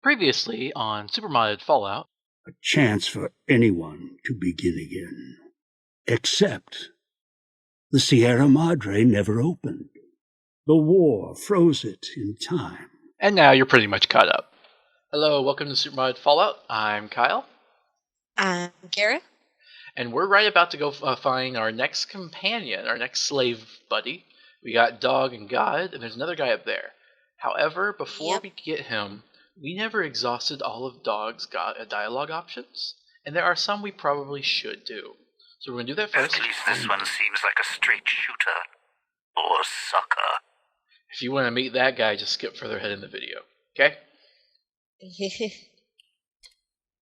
Previously on Supermodded Fallout. A chance for anyone to begin again. Except the Sierra Madre never opened. The war froze it in time. And now you're pretty much caught up. Hello, welcome to Supermodded Fallout. I'm Kyle. I'm Kara. And we're right about to go find our next companion, our next slave buddy. We got Dog and God, and there's another guy up there. However, before we get him, we never exhausted all of Dog's dialogue options, and there are some we probably should do. So we're going to do that first. At least this one seems like a straight shooter. Or sucker. If you want to meet that guy, just skip further ahead in the video, okay?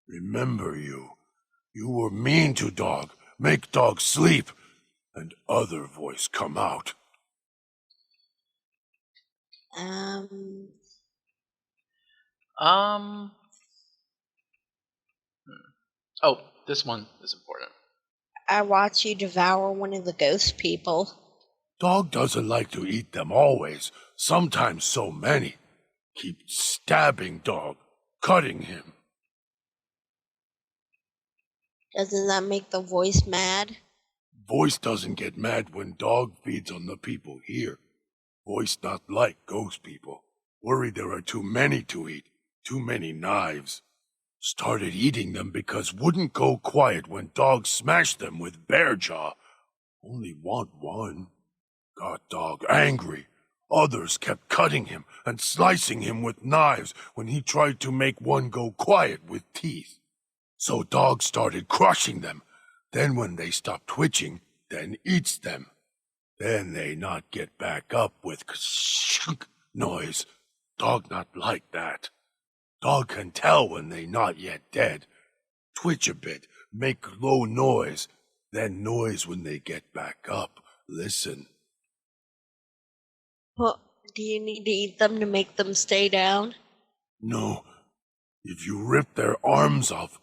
Remember you. You were mean to Dog. Make Dog sleep. And other voice come out. Oh, this one is important. I watch you devour one of the ghost people. Dog doesn't like to eat them always, sometimes so many. Keep stabbing Dog, cutting him. Doesn't that make the voice mad? Voice doesn't get mad when Dog feeds on the people here. Voice not like ghost people. Worried there are too many to eat, too many knives. Started eating them because wouldn't go quiet when Dog smashed them with bear jaw. Only want one. Got Dog angry. Others kept cutting him and slicing him with knives when he tried to make one go quiet with teeth. So Dog started crushing them. Then when they stop twitching, then eats them. Then they not get back up with shunk noise. Dog not like that. Dog can tell when they not yet dead. Twitch a bit, make low noise, then noise when they get back up. Listen. Well, do you need to eat them to make them stay down? No. If you rip their arms off,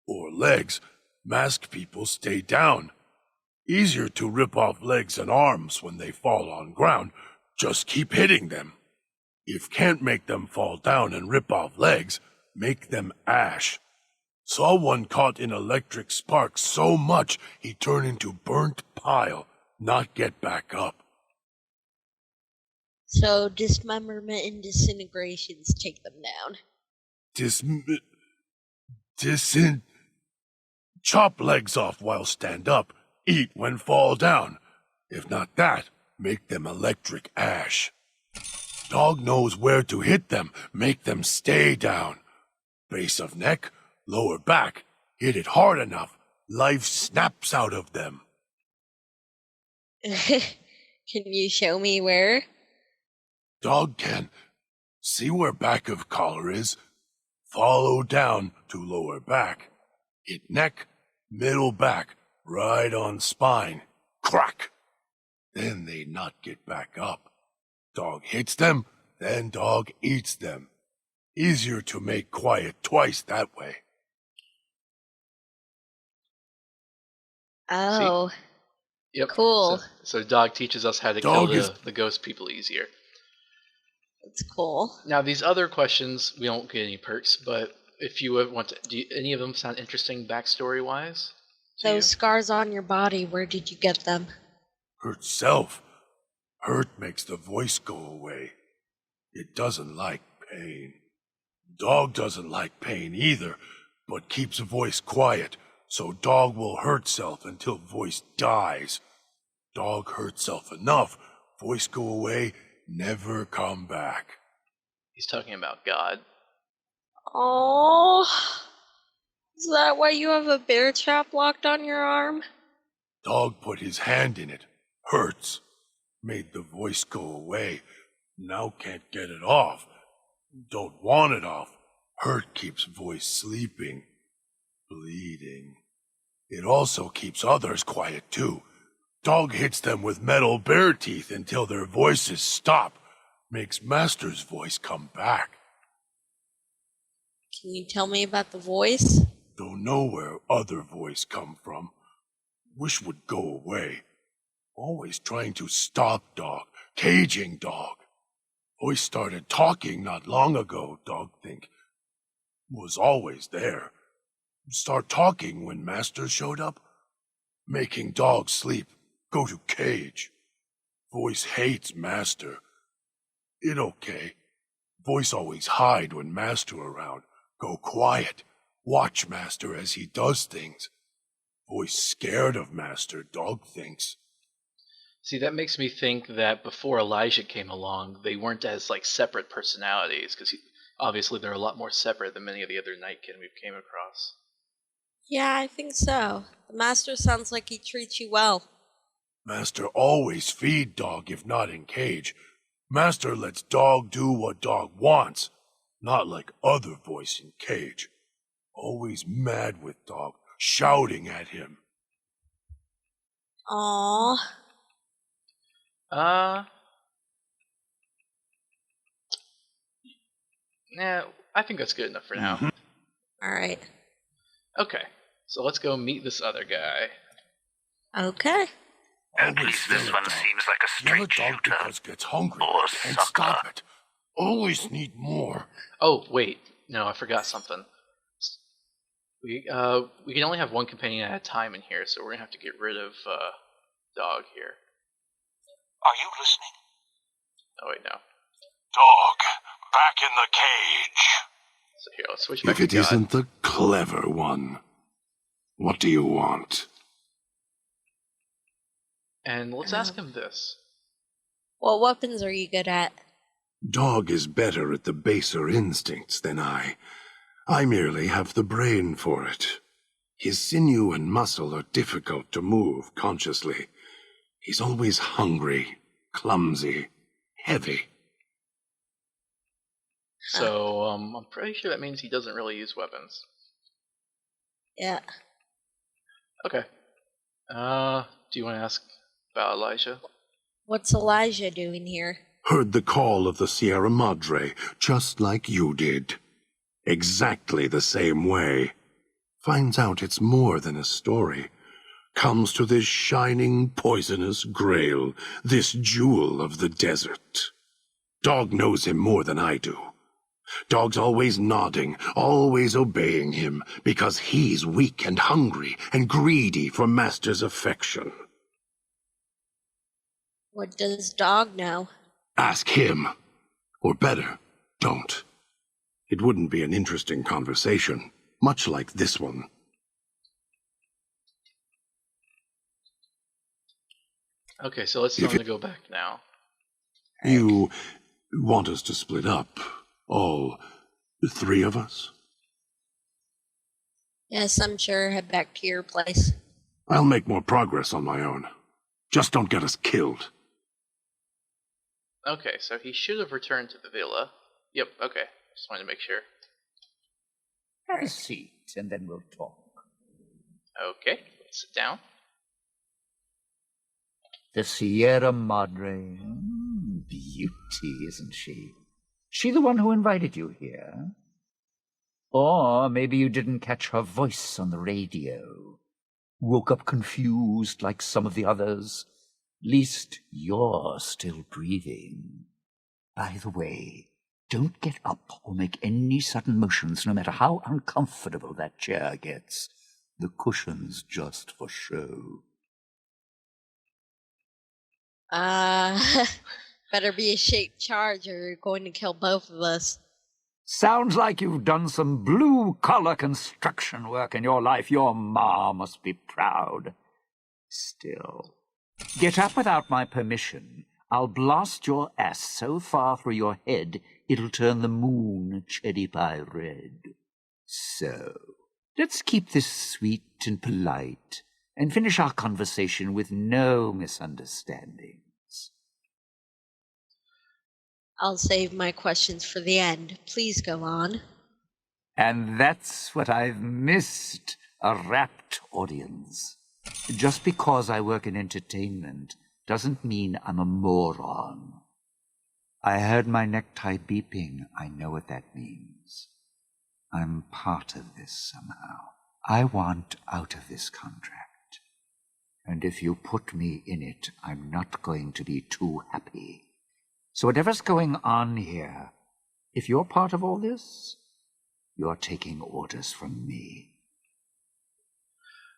or legs, masked people stay down. Easier to rip off legs and arms when they fall on ground. Just keep hitting them. If can't make them fall down and rip off legs, make them ash. Saw one caught in electric sparks so much he turned into burnt pile, not get back up. So dismemberment and disintegrations take them down. Chop legs off while stand up, eat when fall down. If not that, make them electric ash. Dog knows where to hit them, make them stay down. Base of neck, lower back, hit it hard enough, life snaps out of them. Can you show me where? Dog can. See where back of collar is? Follow down to lower back. Hit neck, middle back, right on spine. Crack! Then they not get back up. Dog hits them, then Dog eats them. Easier to make quiet twice that way. Oh. See? Yep. Cool. So Dog teaches us how to kill the ghost people easier. That's cool. Now, these other questions, we don't get any perks, but if you want to, do any of them sound interesting backstory-wise? Those scars on your body, where did you get them? Hurt self. Hurt makes the voice go away. It doesn't like pain. Dog doesn't like pain either, but keeps voice quiet, so Dog will hurt self until voice dies. Dog hurt self enough, voice go away, never come back. He's talking about God. Oh, is that why you have a bear trap locked on your arm? Dog put his hand in it. Hurts. Made the voice go away. Now can't get it off. Don't want it off. Hurt keeps voice sleeping. Bleeding. It also keeps others quiet too. Dog hits them with metal bear teeth until their voices stop. Makes Master's voice come back. Can you tell me about the voice? Don't know where other voice come from. Wish would go away. Always trying to stop Dog, caging Dog. Voice started talking not long ago, Dog think. Was always there. Start talking when Master showed up. Making dog sleep. Go to cage. Voice hates Master. It okay. Voice always hide when Master around. Go quiet. Watch Master as he does things. Voice scared of Master, dog thinks. See, that makes me think that before Elijah came along, they weren't as like separate personalities, because obviously they're a lot more separate than many of the other Nightkin we've came across. Yeah, I think so. The master sounds like he treats you well. Master always feed dog if not in cage. Master lets dog do what dog wants, not like other voice in cage. Always mad with dog, shouting at him. Aww. Yeah, I think that's good enough for now. Alright. Okay, so let's go meet this other guy. Okay. At least this one seems like a Yell at straight dog shooter. because gets hungry Or and sucker. stop it. Always need more. Oh, wait. No, I forgot something. We can only have one companion at a time in here, so we're gonna have to get rid of Dog here. Are you listening? Oh wait, no. Dog, back in the cage. So here, let's switch back If it to God. isn't the clever one, what do you want? And let's ask him this. What weapons are you good at? Dog is better at the baser instincts than I. I merely have the brain for it. His sinew and muscle are difficult to move consciously. He's always hungry, clumsy, heavy. So, I'm pretty sure that means he doesn't really use weapons. Yeah. Okay. Do you want to ask about Elijah? What's Elijah doing here? Heard the call of the Sierra Madre, just like you did. Exactly the same way. Finds out it's more than a story. Comes to this shining, poisonous grail, this jewel of the desert. Dog knows him more than I do. Dog's always nodding, always obeying him, because he's weak and hungry and greedy for Master's affection. What does Dog know? Ask him. Or better, don't. It wouldn't be an interesting conversation, much like this one. Okay, so let's tell him to go back now. You want us to split up? All three of us? Yes, I'm sure. Head back to your place. I'll make more progress on my own. Just don't get us killed. Okay, so he should have returned to the villa. Yep, okay. Just wanted to make sure. Have a seat, and then we'll talk. Okay, let's sit down. The Sierra Madre. Beauty, isn't she? She the one who invited you here? Or maybe you didn't catch her voice on the radio. Woke up confused like some of the others. Least you're still breathing. By the way, don't get up or make any sudden motions, no matter how uncomfortable that chair gets. The cushion's just for show. Better be a shaped charge or you're going to kill both of us. Sounds like you've done some blue-collar construction work in your life. Your ma must be proud. Still, get up without my permission. I'll blast your ass so far through your head, it'll turn the moon cherry pie red. So, let's keep this sweet and polite, and finish our conversation with no misunderstandings. I'll save my questions for the end. Please go on. And that's what I've missed, a rapt audience. Just because I work in entertainment doesn't mean I'm a moron. I heard my necktie beeping. I know what that means. I'm part of this somehow. I want out of this contract. And if you put me in it, I'm not going to be too happy. So whatever's going on here, if you're part of all this, You're taking orders from me.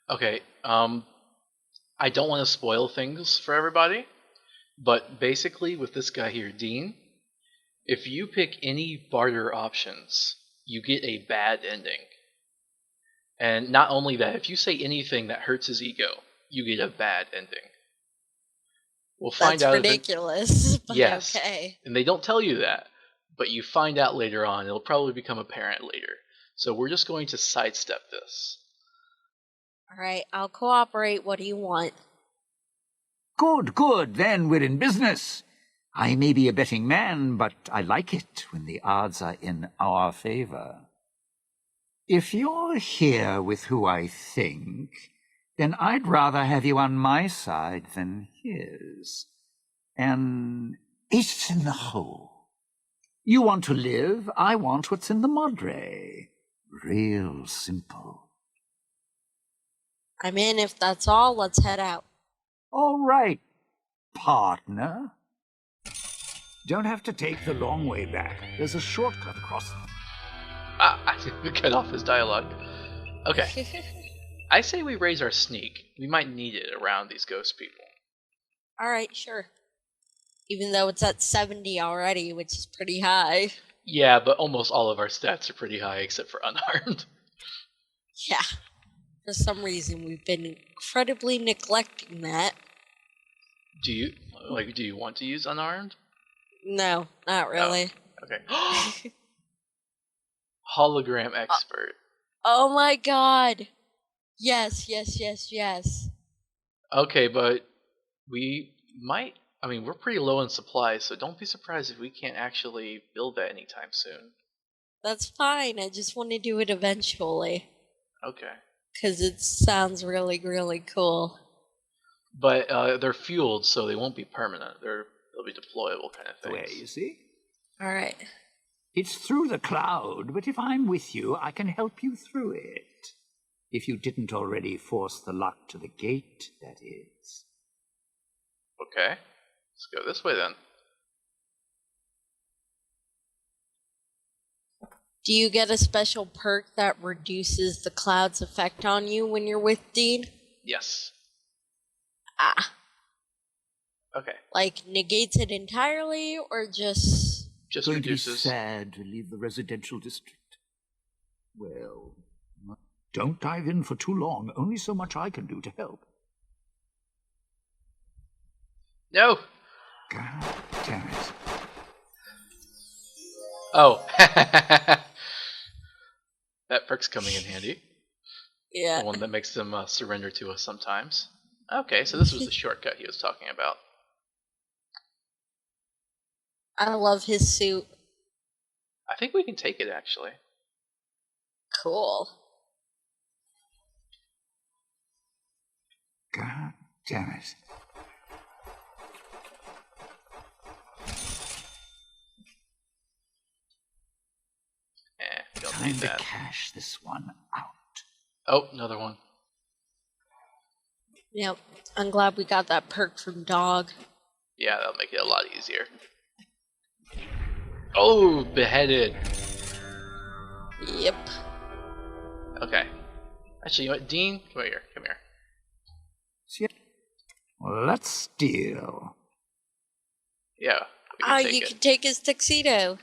Okay, I don't want to spoil things for everybody, but basically with this guy here, Dean, if you pick any barter options, you get a bad ending. And not only that, if you say anything that hurts his ego, you get a bad ending. We'll find That's out. ridiculous, but yes, okay. and they don't tell you that, but you find out later on. It'll probably become apparent later. So we're just going to sidestep this. Alright, I'll cooperate. What do you want? Good. Then we're in business. I may be a betting man, but I like it when the odds are in our favor. If you're here with who I think, then I'd rather have you on my side than his. An ace in the hole. You want to live, I want what's in the Madre. Real simple. I'm in. If that's all, let's head out. All right, partner. Don't have to take the long way back. There's a shortcut across. I cut off his dialogue. Okay. I say we raise our sneak. We might need it around these ghost people. Alright, sure. Even though it's at 70 already, which is pretty high. Yeah, but almost all of our stats are pretty high except for unarmed. Yeah. For some reason, we've been incredibly neglecting that. Do you want to use unarmed? No, not really. Oh, okay. Hologram expert. Oh my god! Yes. Okay, but we might. I mean, we're pretty low in supplies, so don't be surprised if we can't actually build that anytime soon. That's fine, I just want to do it eventually. Okay. Because it sounds really, really cool. But they're fueled, so they won't be permanent. They'll be deployable kind of things. Where, you see? Alright. It's through the cloud, but if I'm with you, I can help you through it. If you didn't already force the lock to the gate, that is. Okay. Let's go this way then. Do you get a special perk that reduces the cloud's effect on you when you're with Dean? Yes. Ah. Okay. Like, negates it entirely, or just... Just Going to be reduces. sad to leave the residential district. Well, don't dive in for too long. Only so much I can do to help. No! God damn it. Oh. That perk's coming in handy. Yeah. The one that makes them surrender to us sometimes. Okay, so this was the shortcut he was talking about. I love his suit. I think we can take it, actually. Cool. God damn it. Don't Time need to that. cash this one out. Oh, another one. Yep. I'm glad we got that perk from Dog. Yeah, that'll make it a lot easier. Oh, beheaded. Yep. Okay. Actually, you know what? Dean, come here. Come here. See? Well, let's steal. Yeah. We can take You it. can take his tuxedo.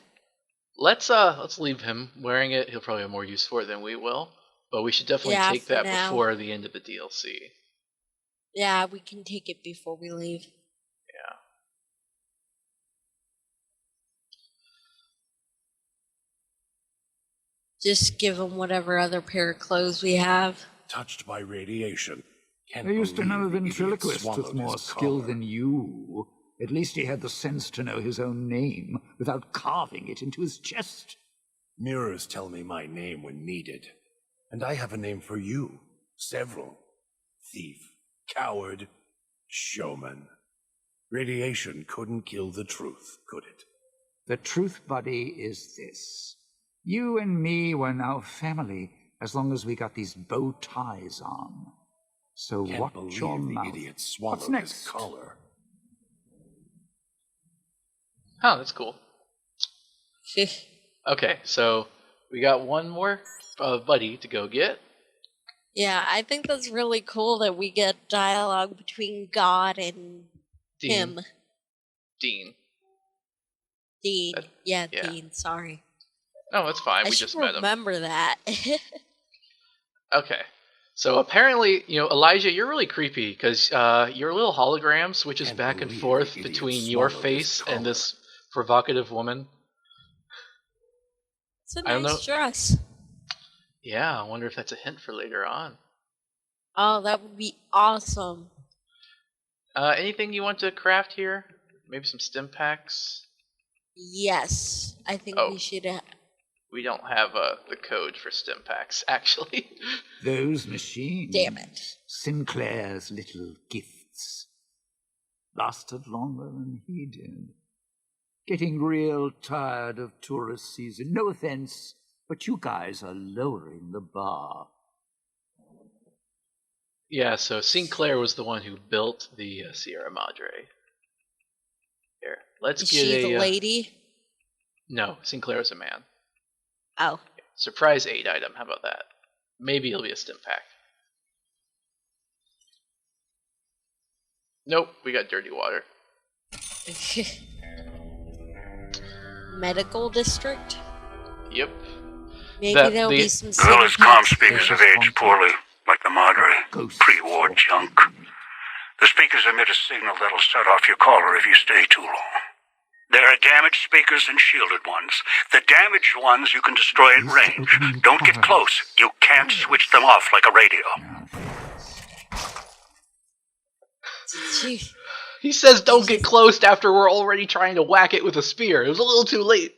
Let's leave him wearing it. He'll probably have more use for it than we will. But we should definitely take for that now. before the end of the DLC. Yeah, we can take it before we leave. Yeah. Just give him whatever other pair of clothes we have. Touched by radiation. Can't I used to believe know a the idiot ventriloquist with swallowed more his skill collar. than you. At least he had the sense to know his own name without carving it into his chest. Mirrors tell me my name when needed. And I have a name for you. Several. Thief. Coward. Showman. Radiation couldn't kill the truth, could it? The truth, buddy, is this. You and me were now family as long as we got these bow ties on. So Can't watch believe your the mouth. idiot swallowed What's next? his collar. Oh, that's cool. Okay, so We got one more buddy to go get. Yeah, I think that's really cool that we get dialogue between God and Dean. him. Dean. Dean. yeah. Dean, sorry. No, it's fine. I We should just met him. remember that. Okay. So apparently, Elijah, you're really creepy because your little hologram switches Can't back and believe forth the idiot between your swallowed face his and this provocative woman. It's a I don't know. nice dress. Yeah, I wonder if that's a hint for later on. Oh, that would be awesome. Anything you want to craft here? Maybe some stim packs? Yes, I think Oh. we should. We don't have the code for stim packs, actually. Those machines. Damn it. Sinclair's little gifts. Lasted longer than he did. Getting real tired of tourist season. No offense, but you guys are lowering the bar. Yeah, so Sinclair was the one who built the Sierra Madre. Here, let's Is get she a... the lady? No, Sinclair is a man. Oh. Surprise aid item, how about that? Maybe it'll be a stim pack. Nope, we got dirty water. Medical district? Yep. Maybe That- there'll the- be some The village comm syntax. speakers have aged poorly, like the Madre. Pre-war junk. The speakers emit a signal that'll set off your caller if you stay too long. There are damaged speakers and shielded ones. The damaged ones you can destroy at range. Don't get close. You can't switch them off like a radio. Gee. He says don't get close after we're already trying to whack it with a spear. It was a little too late.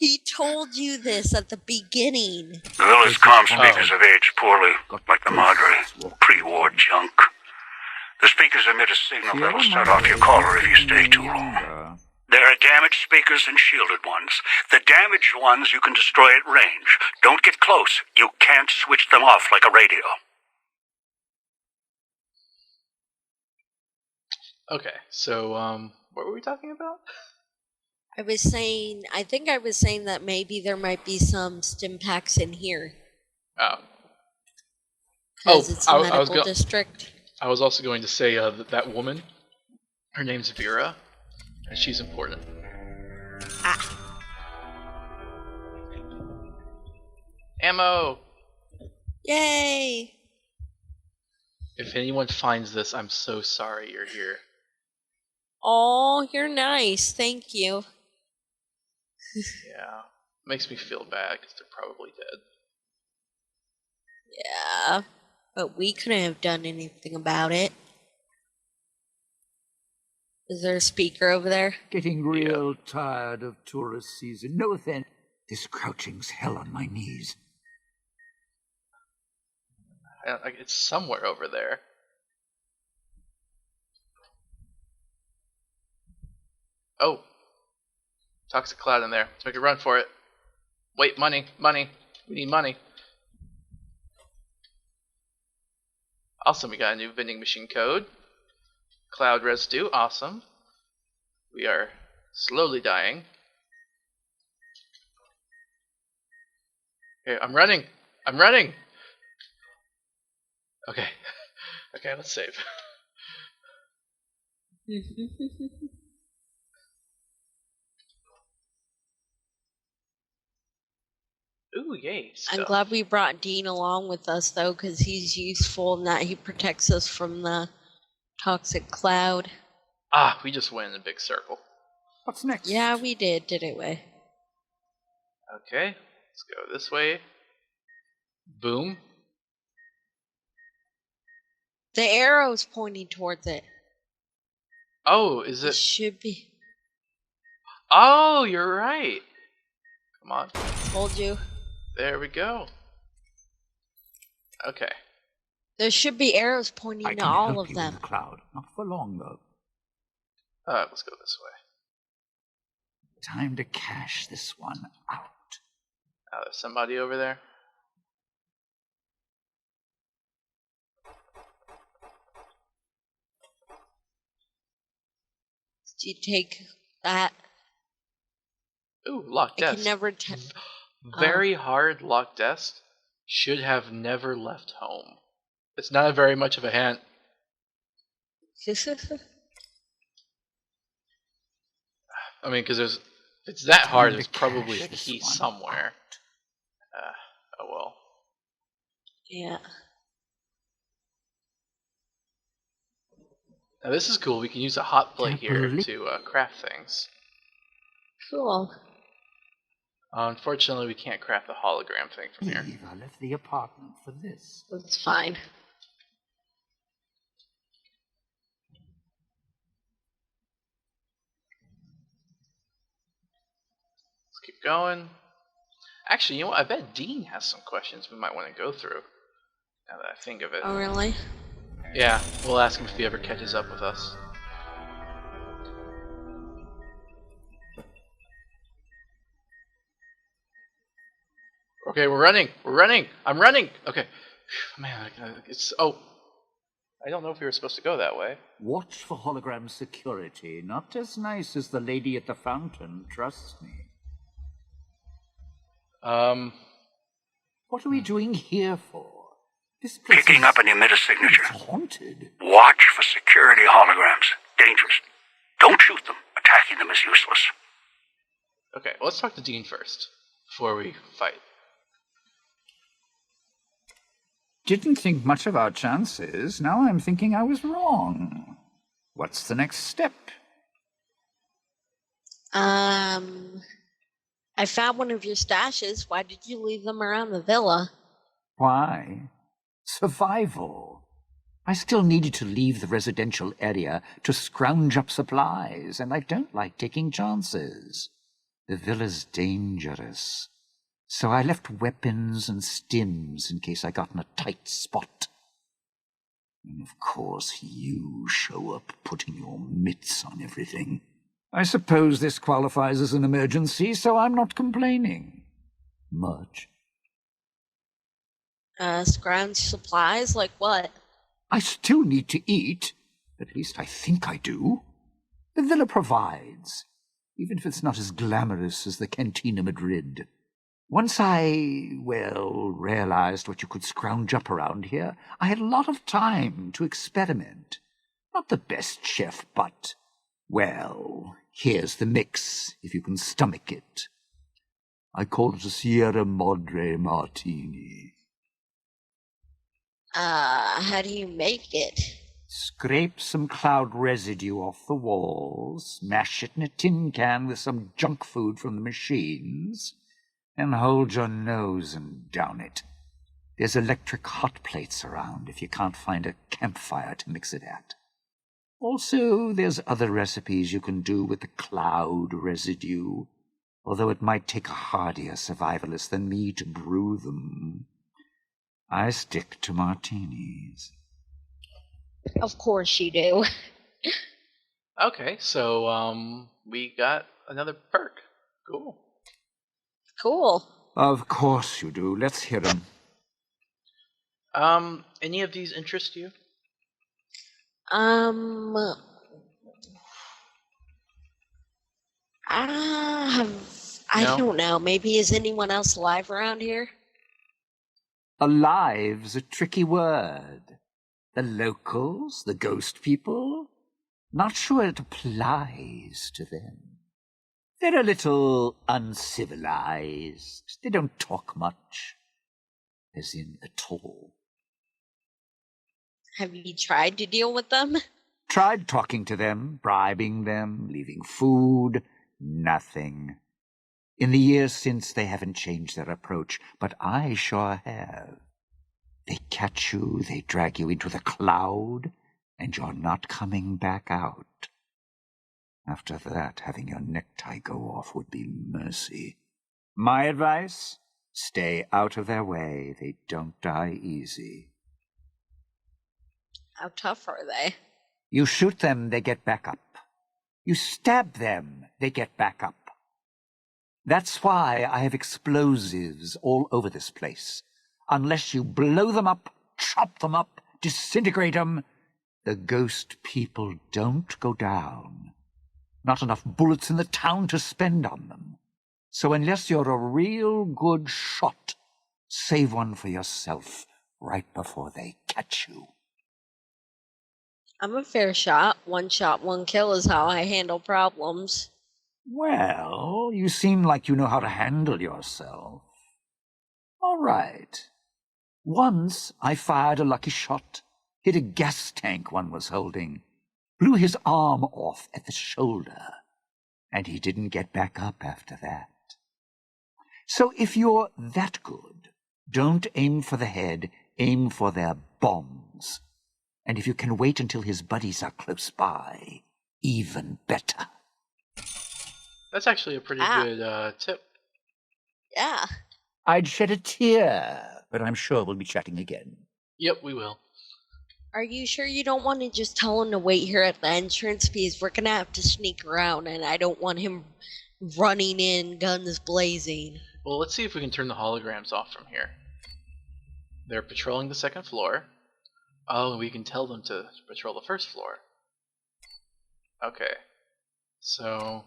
He told you this at the beginning. The village comm speakers have aged poorly, like the Madre. Pre-war junk. The speakers emit a signal that'll set off your caller if you stay too long. There are damaged speakers and shielded ones. The damaged ones you can destroy at range. Don't get close. You can't switch them off like a radio. Okay, so, what were we talking about? I think I was saying that maybe there might be some stim packs in here. Oh. Because it's a I was medical district. I was also going to say that woman, her name's Vera, and she's important. Ah. Ammo! Yay! If anyone finds this, I'm so sorry you're here. Oh, you're nice. Thank you. Yeah. Makes me feel bad, because they're probably dead. Yeah. But we couldn't have done anything about it. Is there a speaker over there? Getting real tired of tourist season. No offense. This crouching's hell on my knees. It's somewhere over there. Oh. Toxic cloud in there. Let's make a run for it. Wait, money. We need money. Awesome, we got a new vending machine code. Cloud residue, awesome. We are slowly dying. Okay, I'm running. Okay. Okay, let's save. Ooh, yay. Stuff. I'm glad we brought Dean along with us, though, because he's useful in that he protects us from the toxic cloud. Ah, we just went in a big circle. What's next? Yeah, we did, didn't we? Okay, let's go this way. Boom. The arrow's pointing towards it. Oh, is It it? should be. Oh, you're right. Come on. Told you. There we go. Okay. There should be arrows pointing I to can all help of you them. in the cloud. Not for long, though. Let's go this way. Time to cash this one out. There's somebody over there. Do you take that? Ooh, locked I can desk. never Very hard locked desk should have never left home. It's not very much of a hint. I mean, because if it's that hard, there's probably a key somewhere. Oh well. Yeah. Now this is cool. We can use a hot plate here to craft things. Cool. Unfortunately, we can't craft the hologram thing from here. I left the apartment for this. That's fine. Let's keep going. Actually, you know what? I bet Dean has some questions we might want to go through. Now that I think of it. Oh, really? Yeah, we'll ask him if he ever catches up with us. Okay, we're running. We're running. I'm running. Okay. Man, it's... Oh. I don't know if we were supposed to go that way. Watch for hologram security. Not as nice as the lady at the fountain, trust me. What are we doing here for? This place Picking up an emitter signature. It's haunted. Watch for security holograms. Dangerous. Don't shoot them. Attacking them is useless. Okay, well, let's talk to Dean first, before we fight. Didn't think much of our chances. Now I'm thinking I was wrong. What's the next step? I found one of your stashes. Why did you leave them around the villa? Why? Survival. I still needed to leave the residential area to scrounge up supplies, and I don't like taking chances. The villa's dangerous. So I left weapons and stims in case I got in a tight spot. And of course you show up putting your mitts on everything. I suppose this qualifies as an emergency, so I'm not complaining. Much. Scrounge supplies? Like what? I still need to eat. At least I think I do. The villa provides, even if it's not as glamorous as the Cantina Madrid. Once I, realized what you could scrounge up around here, I had a lot of time to experiment. Not the best chef, but, here's the mix, if you can stomach it. I call it a Sierra Madre Martini. How do you make it? Scrape some cloud residue off the walls, mash it in a tin can with some junk food from the machines, and hold your nose and down it. There's electric hot plates around if you can't find a campfire to mix it at. Also, there's other recipes you can do with the cloud residue, although it might take a hardier survivalist than me to brew them. I stick to martinis. Of course you do. Okay, so, we got another perk. Cool. Cool. Of course you do. Let's hear them. Any of these interest you? I don't know. Maybe is anyone else alive around here? Alive's a tricky word. The locals, the ghost people, not sure it applies to them. They're a little uncivilized. They don't talk much, as in at all. Have you tried to deal with them? Tried talking to them, bribing them, leaving food. Nothing. In the years since, they haven't changed their approach, but I sure have. They catch you, they drag you into the cloud, and you're not coming back out. After that, having your necktie go off would be mercy. My advice? Stay out of their way. They don't die easy. How tough are they? You shoot them, they get back up. You stab them, they get back up. That's why I have explosives all over this place. Unless you blow them up, chop them up, disintegrate them, the ghost people don't go down. Not enough bullets in the town to spend on them. So unless you're a real good shot, save one for yourself right before they catch you. I'm a fair shot. One shot, one kill is how I handle problems. Well, you seem like you know how to handle yourself. All right. Once I fired a lucky shot, hit a gas tank one was holding, blew his arm off at the shoulder, and he didn't get back up after that. So if you're that good, don't aim for the head, aim for their bombs. And if you can wait until his buddies are close by, even better. That's actually a pretty good tip. Yeah. I'd shed a tear, but I'm sure we'll be chatting again. Yep, we will. Are you sure you don't want to just tell him to wait here at the entrance? Because we're going to have to sneak around, and I don't want him running in, guns blazing. Well, let's see if we can turn the holograms off from here. They're patrolling the second floor. Oh, we can tell them to patrol the first floor. Okay. So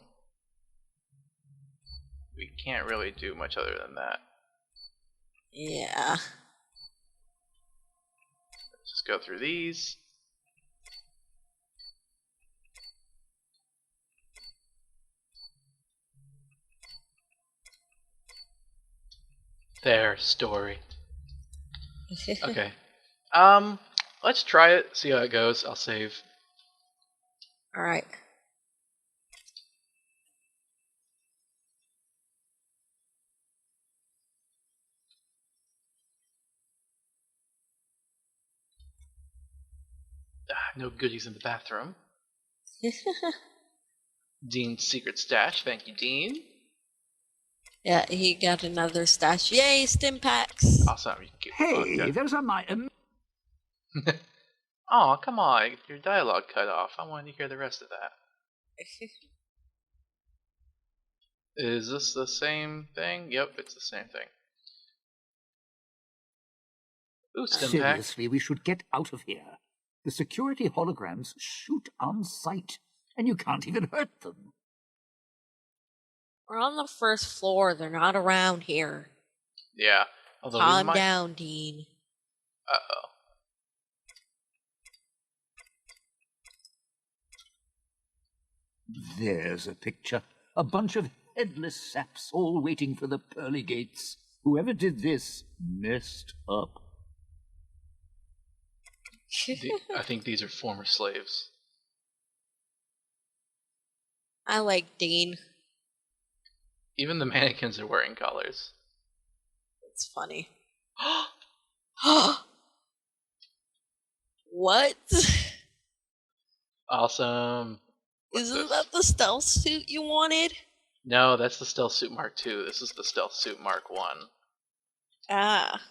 we can't really do much other than that. Yeah. Let's just go through these. Their story. Okay. Let's try it, see how it goes. I'll save. Alright. No goodies in the bathroom. Dean's secret stash. Thank you, Dean. Yeah, he got another stash. Yay, stim packs! Awesome. Hey, those are my... Oh, come on. Your dialogue cut off. I wanted to hear the rest of that. Is this the same thing? Yep, it's the same thing. Ooh, stim pack. Seriously, we should get out of here. The security holograms shoot on sight, and you can't even hurt them. We're on the first floor. They're not around here. Yeah. Although Calm down, Dean. Uh-oh. There's a picture. A bunch of headless saps all waiting for the pearly gates. Whoever did this messed up. I think these are former slaves. I like Dean. Even the mannequins are wearing collars. It's funny. What? Awesome. Isn't that the stealth suit you wanted? No, that's the Stealth Suit Mark II. This is the Stealth Suit Mark I. Ah.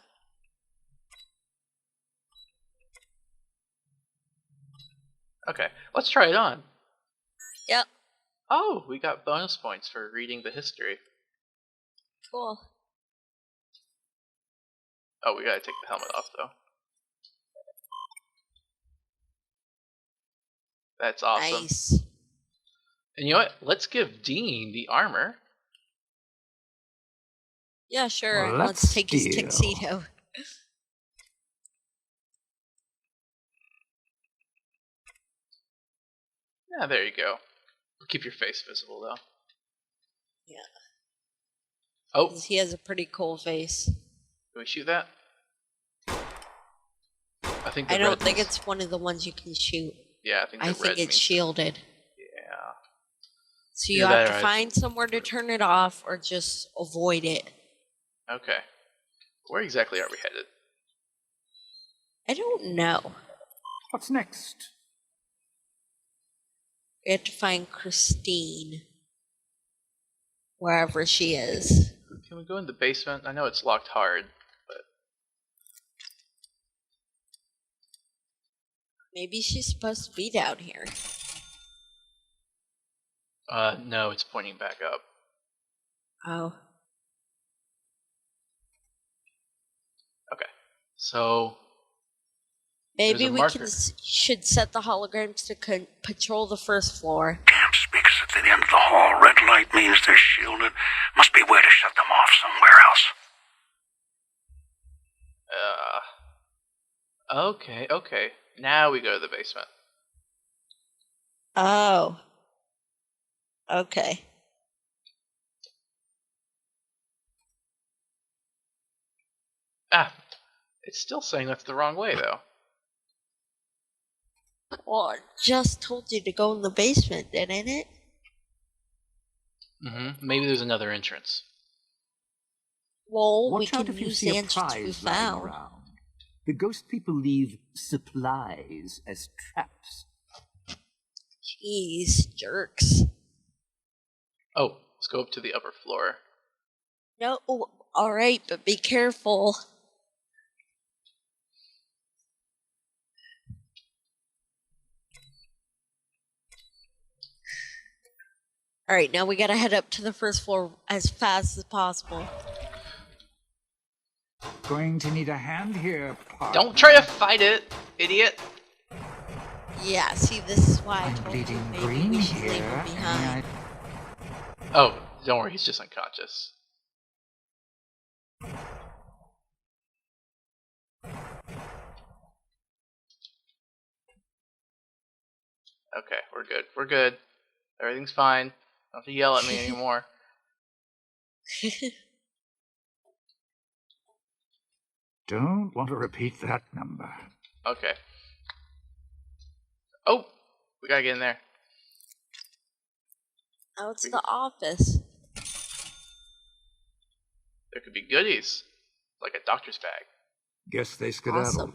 Okay, let's try it on. Yep. Oh, we got bonus points for reading the history. Cool. Oh, we gotta take the helmet off, though. That's awesome. Nice. And you know what? Let's give Dean the armor. Yeah, sure. Well, Let's take his deal. tuxedo. Yeah, there you go. Keep your face visible, though. Yeah. Oh, 'Cause he has a pretty cool face. can we shoot that? I think I the don't red think ones- it's one of the ones you can shoot. Yeah, I think the I red think it's means- shielded. Yeah. So you Either have that to or find somewhere to turn it off or just avoid it. Okay. Where exactly are we headed? I don't know. What's next? We have to find Christine. Wherever she is. Can we go in the basement? I know it's locked hard, but... Maybe she's supposed to be down here. No, it's pointing back up. Oh. Okay. So... Maybe There's a we marker. should set the holograms to patrol the first floor. Camp speakers at the the end of the hall. Red light means they're shielded. Must be a way to shut them off somewhere else. Okay. Now we go to the basement. Oh. Okay. It's still saying that's the wrong way, though. Well, I just told you to go in the basement, didn't it? Maybe there's another entrance. Well, Watch we out can if you use see the a entrance we prize lying found. around. The ghost people leave supplies as traps. Jeez, jerks. Oh, let's go up to the upper floor. No, alright, but be careful. Alright, now we gotta head up to the first floor as fast as possible. Going to need a hand here, partner. Don't try to fight it, idiot! Yeah, see, this is why I I'm told you bleeding maybe green we should here. leave him behind. Oh, don't worry, he's just unconscious. Okay, we're good. Everything's fine. Don't have to yell at me anymore. Don't want to repeat that number. Okay. Oh! We gotta get in there. Oh, it's the office. There could be goodies. Like a doctor's bag. Guess they skedaddled. Awesome.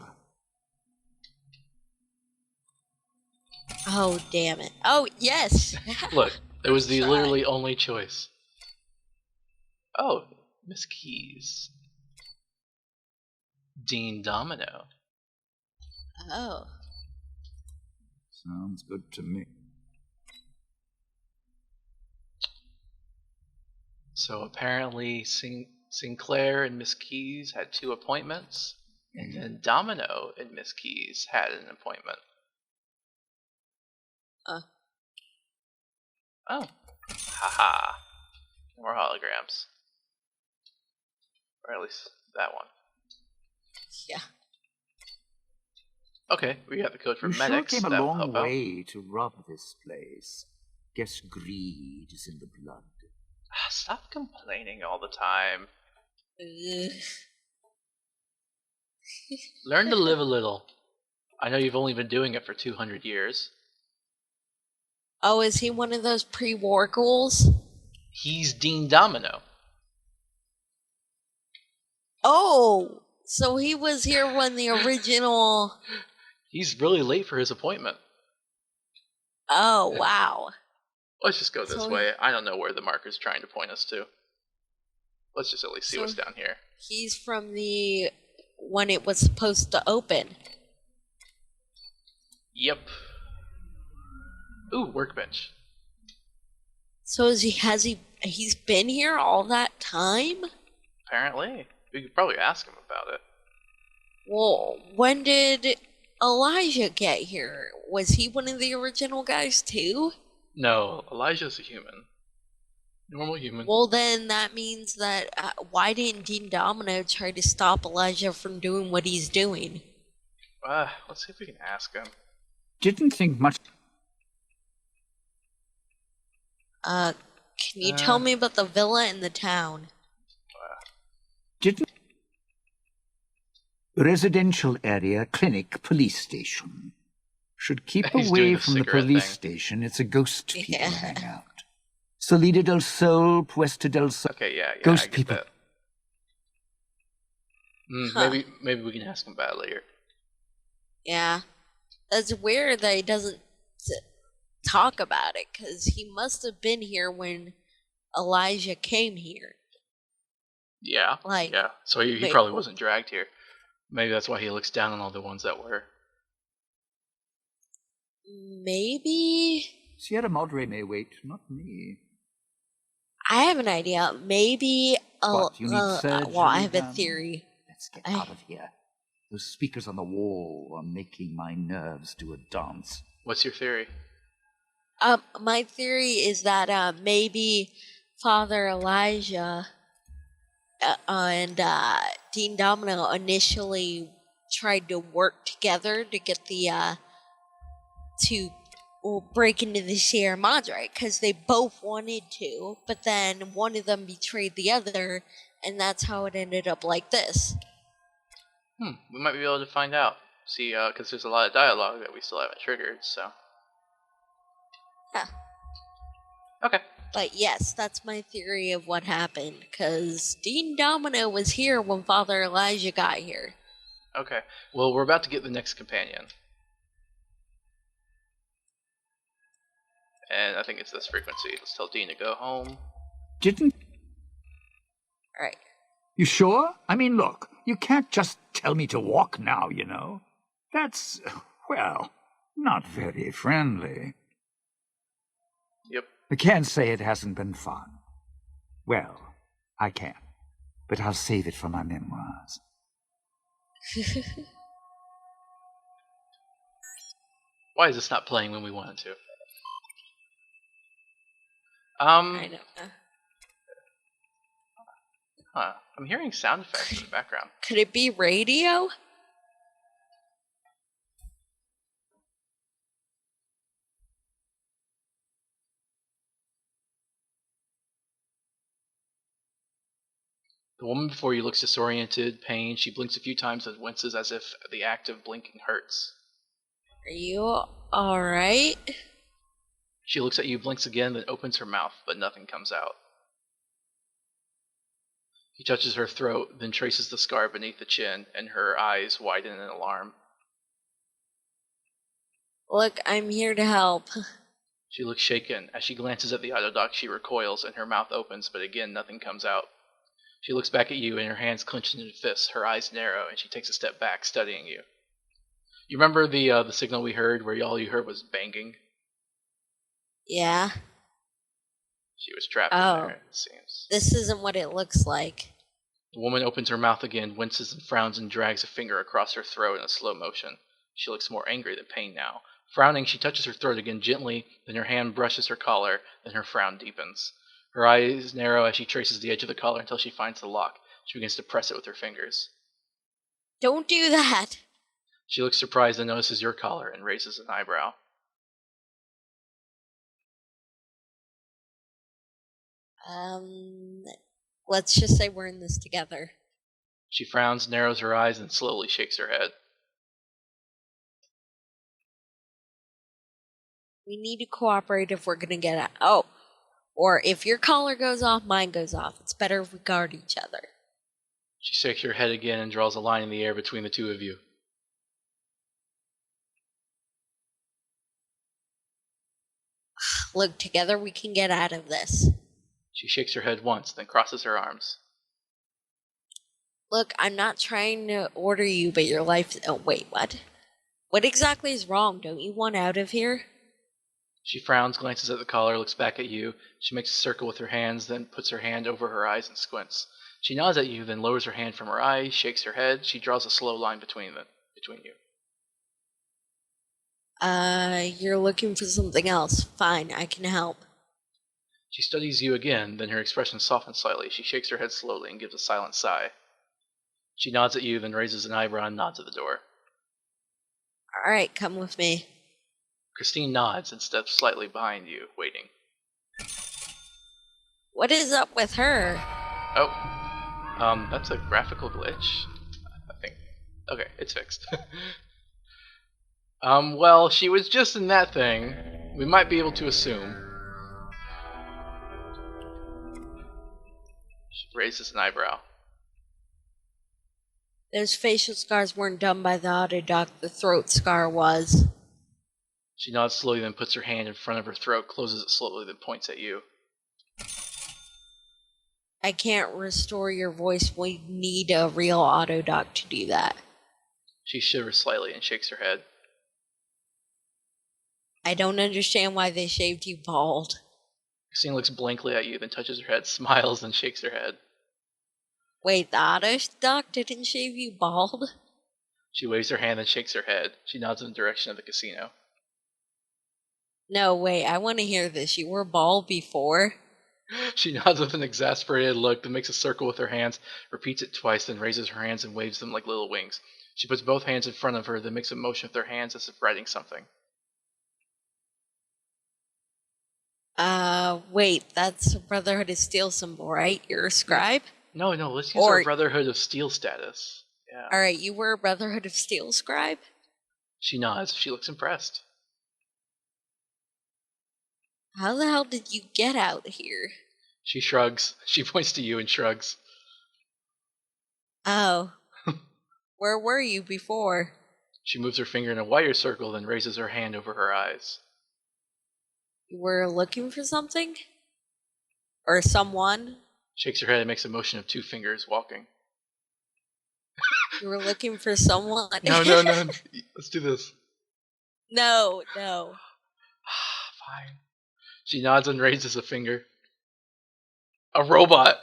Oh, damn it. Oh, yes! Look, it was the Try. literally only choice. Oh, Miss Keys. Dean Domino. Oh. Sounds good to me. So apparently Sinclair and Miss Keys had 2 appointments, and then Domino and Miss Keys had an appointment. Oh. Haha. More holograms. Or at least that one. Yeah. Okay, we got the code for You medics. sure came a that'll long help out. way to rob this place. Guess greed is in the blood. Stop complaining all the time. Learn to live a little. I know you've only been doing it for 200 years. Oh, is he one of those pre-war ghouls? He's Dean Domino. Oh, so he was here when the original... He's really late for his appointment. Oh, wow. Let's just go this So way. I don't know where the marker's trying to point us to. Let's just at least see So what's down here. He's from the... when it was supposed to open. Yep. Ooh, workbench. So he's been here all that time? Apparently. We could probably ask him about it. Well, when did Elijah get here? Was he one of the original guys too? No, Elijah's a human. Normal human. Well, then that means that why didn't Dean Domino try to stop Elijah from doing what he's doing? Let's see if we can ask him. Didn't think much. Can you tell me about the villa in the town? Didn't. Residential area, clinic, police station. Should keep He's away doing the from the cigarette police thing. station. It's a ghost people Yeah. hang out. Salida del Sol, Puesta del Sol. Okay, yeah, Ghost I get people. that. Huh. Maybe we can ask him about it later. Yeah, that's weird that he doesn't talk about it, because he must have been here when Elijah came here. Yeah. Like, yeah. So he wait. probably wasn't dragged here. Maybe that's why he looks down on all the ones that were. Maybe... Sierra Madre may wait, not me. I have an idea. Maybe... What, you need surgery well, I have a done? theory. Let's get out of here. Those speakers on the wall are making my nerves do a dance. What's your theory? My theory is that maybe Father Elijah and Dean Domino initially tried to work together to get the to break into the Sierra Madre because they both wanted to, but then one of them betrayed the other, and that's how it ended up like this. We might be able to find out. See, because there's a lot of dialogue that we still haven't triggered, so. Yeah. Okay. But yes, that's my theory of what happened, because Dean Domino was here when Father Elijah got here. Okay. Well, we're about to get the next companion. And I think it's this frequency. Let's tell Dean to go home. Didn't... Alright. You sure? I mean, look, you can't just tell me to walk now, you know. That's, well, not very friendly. Yep. I can't say it hasn't been fun. Well, I can. But I'll save it for my memoirs. Why is this not playing when we want it to? I know. Huh. I'm hearing sound effects in the background. Could it be radio? The woman before you looks disoriented, pained. She blinks a few times and winces as if the act of blinking hurts. Are you alright? She looks at you, blinks again, then opens her mouth, but nothing comes out. He touches her throat, then traces the scar beneath the chin, and her eyes widen in alarm. Look, I'm here to help. She looks shaken. As she glances at the autodoc, she recoils, and her mouth opens, but again nothing comes out. She looks back at you, and her hands clench into fists, her eyes narrow, and she takes a step back, studying you. You remember the signal we heard, where all you heard was banging? Yeah. She was trapped in there, it seems. This isn't what it looks like. The woman opens her mouth again, winces and frowns, and drags a finger across her throat in a slow motion. She looks more angry than pained now. Frowning, she touches her throat again gently, then her hand brushes her collar, then her frown deepens. Her eyes narrow as she traces the edge of the collar until she finds the lock. She begins to press it with her fingers. Don't do that! She looks surprised and notices your collar and raises an eyebrow. Let's just say we're in this together. She frowns, narrows her eyes, and slowly shakes her head. We need to cooperate if we're gonna get out. Oh, or if your collar goes off, mine goes off. It's better if we guard each other. She shakes her head again and draws a line in the air between the two of you. Look, together we can get out of this. She shakes her head once, then crosses her arms. Look, I'm not trying to order you, but your life... Oh, wait, what? What exactly is wrong? Don't you want out of here? She frowns, glances at the collar, looks back at you. She makes a circle with her hands, then puts her hand over her eyes and squints. She nods at you, then lowers her hand from her eyes, shakes her head. She draws a slow line between you. You're looking for something else. Fine, I can help. She studies you again, then her expression softens slightly. She shakes her head slowly and gives a silent sigh. She nods at you, then raises an eyebrow and nods at the door. Alright, come with me. Christine nods and steps slightly behind you, waiting. What is up with her? Oh, that's a graphical glitch, I think. Okay, it's fixed. Well, she was just in that thing. We might be able to assume. She raises an eyebrow. Those facial scars weren't done by the autodoc. The throat scar was. She nods slowly, then puts her hand in front of her throat, closes it slowly, then points at you. I can't restore your voice. We need a real autodoc to do that. She shivers slightly and shakes her head. I don't understand why they shaved you bald. Christine looks blankly at you, then touches her head, smiles, and shakes her head. Wait, the autodoc didn't shave you bald? She waves her hand and shakes her head. She nods in the direction of the casino. No, wait, I want to hear this. You were bald before? She nods with an exasperated look, then makes a circle with her hands, repeats it twice, then raises her hands and waves them like little wings. She puts both hands in front of her, then makes a motion with her hands as if writing something. Wait, that's a Brotherhood of Steel symbol, right? You're a scribe? No, let's use our Brotherhood of Steel status. Yeah. Alright, you were a Brotherhood of Steel scribe? She nods. She looks impressed. How the hell did you get out here? She shrugs. She points to you and shrugs. Oh. Where were you before? She moves her finger in a wider circle, then raises her hand over her eyes. You were looking for something? Or someone? Shakes her head and makes a motion of 2 fingers, walking. You were looking for someone? No. Let's do this. No. Fine. She nods and raises a finger. A robot.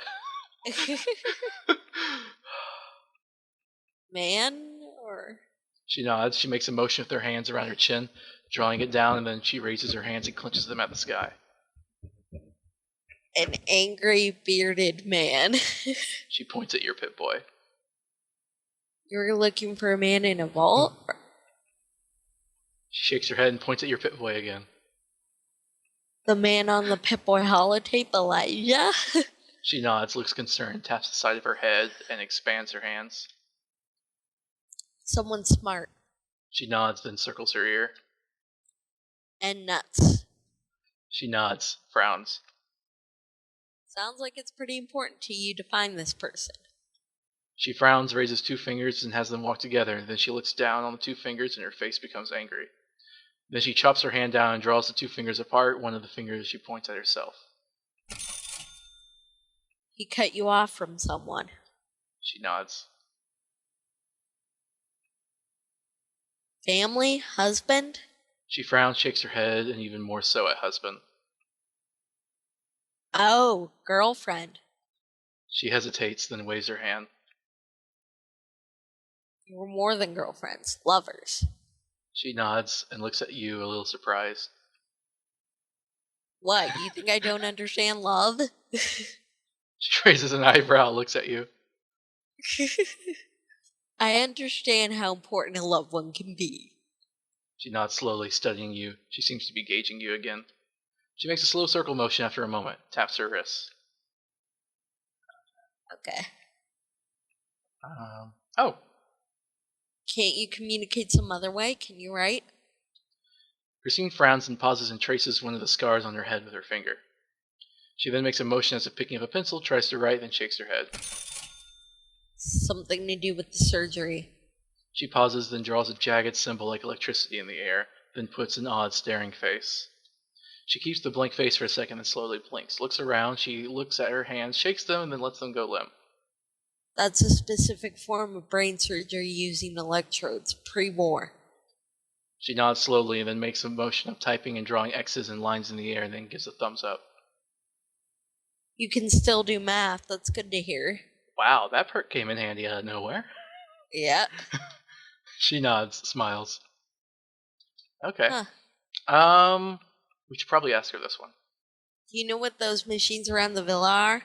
Man? Or... She nods. She makes a motion with her hands around her chin, drawing it down, and then she raises her hands and clenches them at the sky. An angry, bearded man. She points at your Pip-Boy. You were looking for a man in a vault? She shakes her head and points at your Pip-Boy again. The man on the Pip-Boy holotape, Elijah? She nods, looks concerned, taps the side of her head, and expands her hands. Someone smart. She nods, then circles her ear. And nuts. She nods, frowns. Sounds like it's pretty important to you to find this person. She frowns, raises 2 fingers, and has them walk together. Then she looks down on the 2 fingers, and her face becomes angry. Then she chops her hand down and draws the 2 fingers apart. One of the fingers she points at herself. He cut you off from someone. She nods. Family? Husband? She frowns, shakes her head, and even more so at husband. Oh, girlfriend. She hesitates, then waves her hand. You were more than girlfriends. Lovers. She nods and looks at you a little surprised. What, you think I don't understand love? She raises an eyebrow, looks at you. I understand how important a loved one can be. She nods slowly, studying you. She seems to be gauging you again. She makes a slow circle motion after a moment, taps her wrists. Okay. Oh. Can't you communicate some other way? Can you write? Christine frowns and pauses and traces one of the scars on her head with her finger. She then makes a motion as if picking up a pencil, tries to write, then shakes her head. Something to do with the surgery. She pauses, then draws a jagged symbol like electricity in the air, then puts an odd staring face. She keeps the blank face for a second and slowly blinks, looks around, she looks at her hands, shakes them, and then lets them go limp. That's a specific form of brain surgery using electrodes, pre-war. She nods slowly and then makes a motion of typing and drawing X's and lines in the air and then gives a thumbs up. You can still do math, that's good to hear. Wow, that perk came in handy out of nowhere. Yeah. She nods, smiles. Okay. Huh. We should probably ask her this one. Do you know what those machines around the villa are?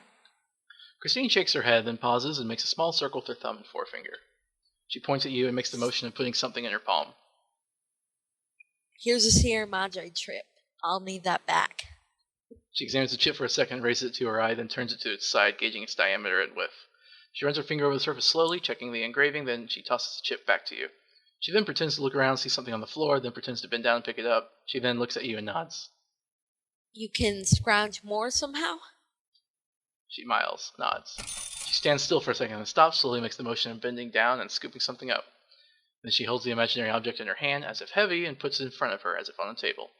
Christine shakes her head, then pauses and makes a small circle with her thumb and forefinger. She points at you and makes the motion of putting something in her palm. Here's a Sierra Madre trip. I'll need that back. She examines the chip for a second, raises it to her eye, then turns it to its side, gauging its diameter and width. She runs her finger over the surface slowly, checking the engraving, then she tosses the chip back to you. She then pretends to look around, see something on the floor, then pretends to bend down and pick it up. She then looks at you and nods. You can scrounge more somehow? She smiles, nods. She stands still for a second and stops, slowly makes the motion of bending down and scooping something up. Then she holds the imaginary object in her hand, as if heavy, and puts it in front of her, as if on a table.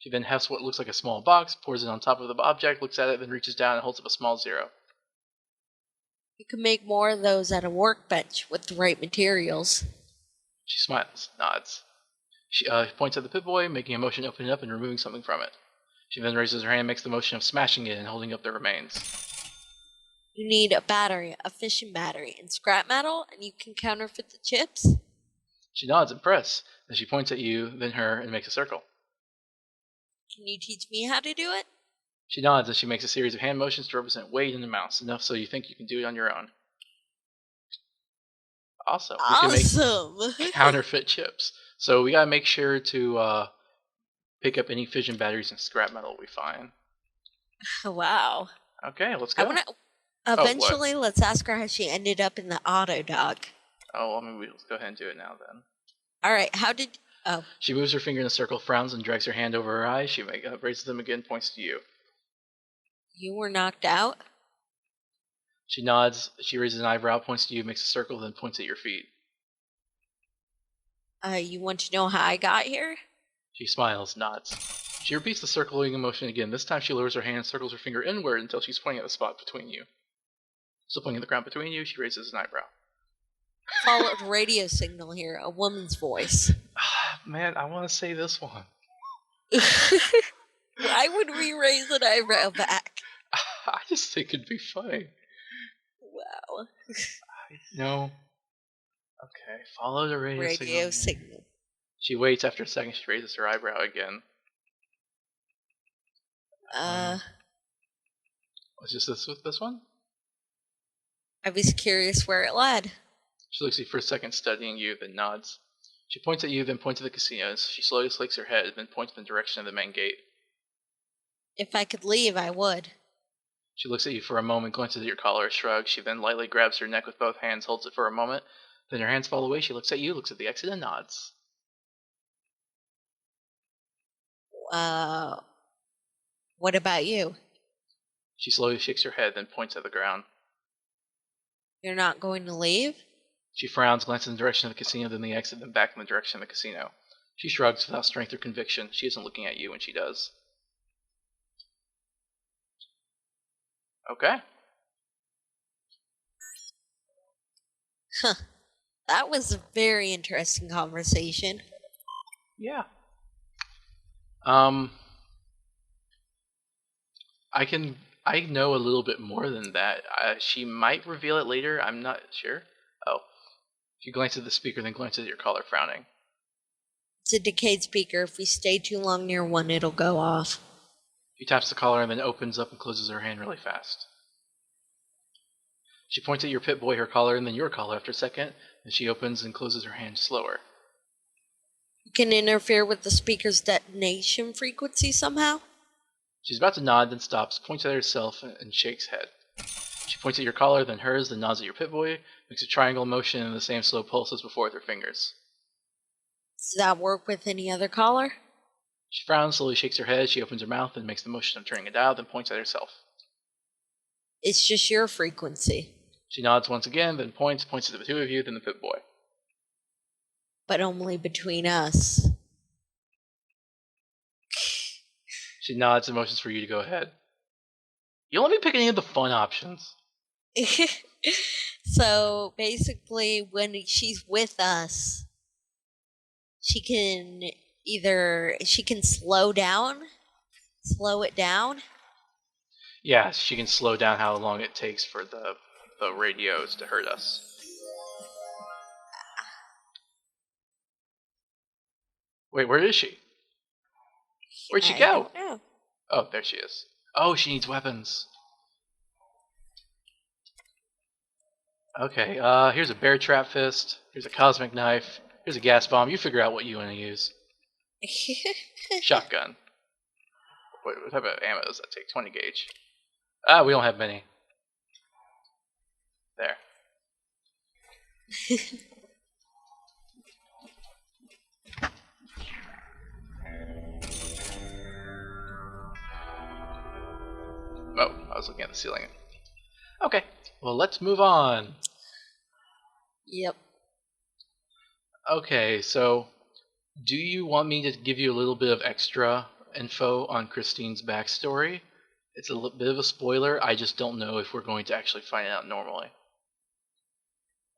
She then hefts what looks like a small box, pours it on top of the object, looks at it, then reaches down and holds up a small 0. You can make more of those at a workbench with the right materials. She smiles, nods. She points at the Pip-Boy, making a motion to open it up and removing something from it. She then raises her hand and makes the motion of smashing it and holding up the remains. You need a battery, a fission battery, and scrap metal, and you can counterfeit the chips? She nods, impressed. Then she points at you, then her, and makes a circle. Can you teach me how to do it? She nods as she makes a series of hand motions to represent weight and amounts, enough so you think you can do it on your own. Awesome. We can make counterfeit chips. So we gotta make sure to pick up any fission batteries and scrap metal we find. Wow. Okay, let's go. Eventually, let's ask her how she ended up in the auto dock. Oh, let's go ahead and do it now then. Alright, how did... Oh. She moves her finger in a circle, frowns, and drags her hand over her eyes. She raises them again, points to you. You were knocked out? She nods. She raises an eyebrow, points to you, makes a circle, then points at your feet. You want to know how I got here? She smiles, nods. She repeats the circling motion again. This time she lowers her hand and circles her finger inward until she's pointing at the spot between you. Still pointing at the ground between you, she raises an eyebrow. Followed radio signal here, a woman's voice. Man, I want to say this one. Why would we raise an eyebrow back? I just think it'd be funny. Wow. No. Okay, follow the radio signal. She waits. After a second, she raises her eyebrow again. Was this one? I was curious where it led. She looks at you for a second, studying you, then nods. She points at you, then points at the casinos. She slowly shakes her head, then points in the direction of the main gate. If I could leave, I would. She looks at you for a moment, glances at your collar, shrugs. She then lightly grabs her neck with both hands, holds it for a moment. Then her hands fall away. She looks at you, looks at the exit, and nods. What about you? She slowly shakes her head, then points at the ground. You're not going to leave? She frowns, glances in the direction of the casino, then the exit, then back in the direction of the casino. She shrugs without strength or conviction. She isn't looking at you when she does. Okay. Huh. That was a very interesting conversation. Yeah. I know a little bit more than that. She might reveal it later. I'm not sure. Oh. She glances at the speaker, then glances at your collar, frowning. It's a decayed speaker. If we stay too long near one, it'll go off. She taps the collar and then opens up and closes her hand really fast. She points at your Pip-Boy, her collar, and then your collar after a second, and she opens and closes her hand slower. You can interfere with the speaker's detonation frequency somehow? She's about to nod, then stops, points at herself, and shakes head. She points at your collar, then hers, then nods at your Pip-Boy, makes a triangle motion and the same slow pulse as before with her fingers. Does that work with any other collar? She frowns, slowly shakes her head, she opens her mouth, and makes the motion of turning a dial, then points at herself. It's just your frequency. She nods once again, then points at the two of you, then the Pip-Boy. But only between us. She nods and motions for you to go ahead. You don't let me pick any of the fun options. So basically, when she's with us, she can slow it down. Yeah, she can slow down how long it takes for the radios to hurt us. Wait, where is she? Where'd she go? I don't know. Oh, there she is. Oh, she needs weapons. Okay, here's a bear trap fist. Here's a cosmic knife. Here's a gas bomb. You figure out what you want to use. Shotgun. Wait, what type of ammo does that take? 20 gauge. We don't have many. There. Oh, I was looking at the ceiling. Okay, well, let's move on. Yep. Okay, so do you want me to give you a little bit of extra info on Christine's backstory? It's a bit of a spoiler. I just don't know if we're going to actually find out normally.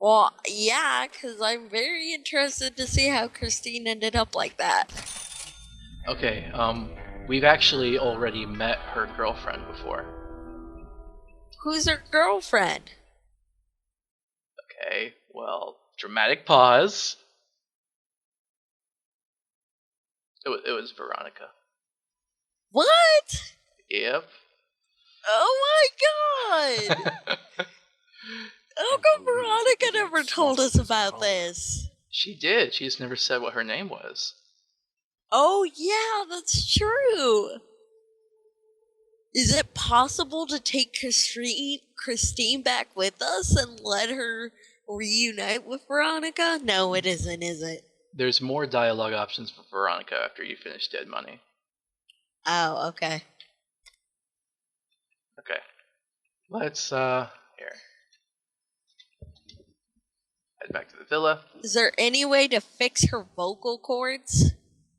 Well, yeah, because I'm very interested to see how Christine ended up like that. Okay, we've actually already met her girlfriend before. Who's her girlfriend? Okay, well, dramatic pause. It was Veronica. What? Yep. Oh my god! How come Veronica never told us about this? She did. She just never said what her name was. Oh yeah, that's true. Is it possible to take Christine back with us and let her reunite with Veronica? No, it isn't, is it? There's more dialogue options for Veronica after you finish Dead Money. Oh, okay. Okay. Let's, here. Head back to the villa. Is there any way to fix her vocal cords?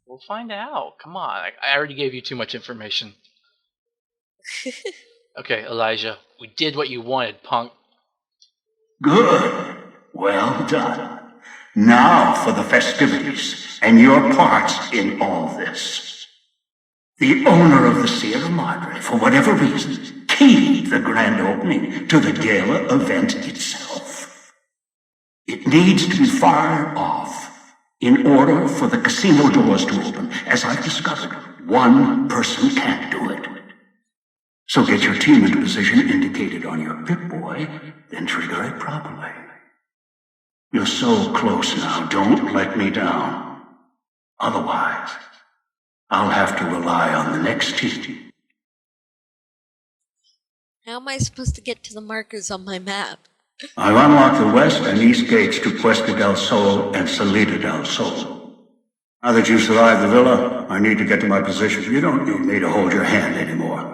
We'll find out. Come on. I already gave you too much information. Okay, Elijah. We did what you wanted, punk. Good. Well done. Now for the festivities and your parts in all this. The owner of the Sierra Madre, for whatever reason, keyed the grand opening to the gala event itself. It needs to be fired off in order for the casino doors to open. As I've discovered, one person can't do it. So get your team into position indicated on your Pip-Boy, then trigger it properly. You're so close now, don't let me down. Otherwise, I'll have to rely on the next team. How am I supposed to get to the markers on my map? I've unlocked the west and east gates to Puesta del Sol and Salida del Sol. Now that you've survived the villa, I need to get to my position. You don't need me to hold your hand anymore.